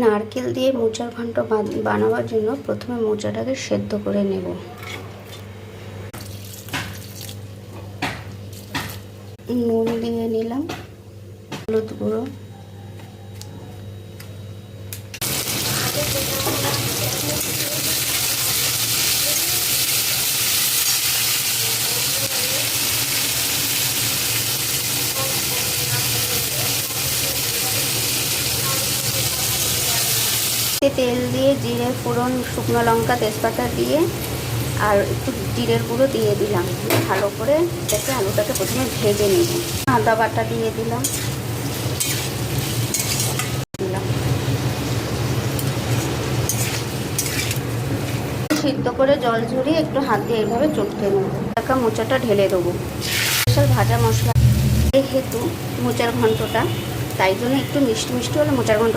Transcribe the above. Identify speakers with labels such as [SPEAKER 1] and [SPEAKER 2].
[SPEAKER 1] নারকেল দিয়ে মোচার ঘন্ট বানাবার জন্য প্রথমে মোচাটাকে সেদ্ধ করে নেব। নুন দিয়ে নিলাম, হলুদ গুঁড়ো, তেল দিয়ে জিরে ফোড়ন, শুকনো লঙ্কা, তেজপাতা দিয়ে আর একটু জিরের গুঁড়ো দিয়ে দিলাম। ভালো করে এটাকে আলুটাকে প্রথমে ভেজে নেব। আদা বাটা দিয়ে দিলাম, সিদ্ধ করে জল ঝরিয়ে একটু হাত দিয়ে এইভাবে চটকে নেব। টাকা মোচাটা ঢেলে দেবো। স্পেশাল ভাজা মশলা যেহেতু মোচার ঘন্টটা, তাই জন্য একটু মিষ্টি মিষ্টি হলে মোচার ঘন্ট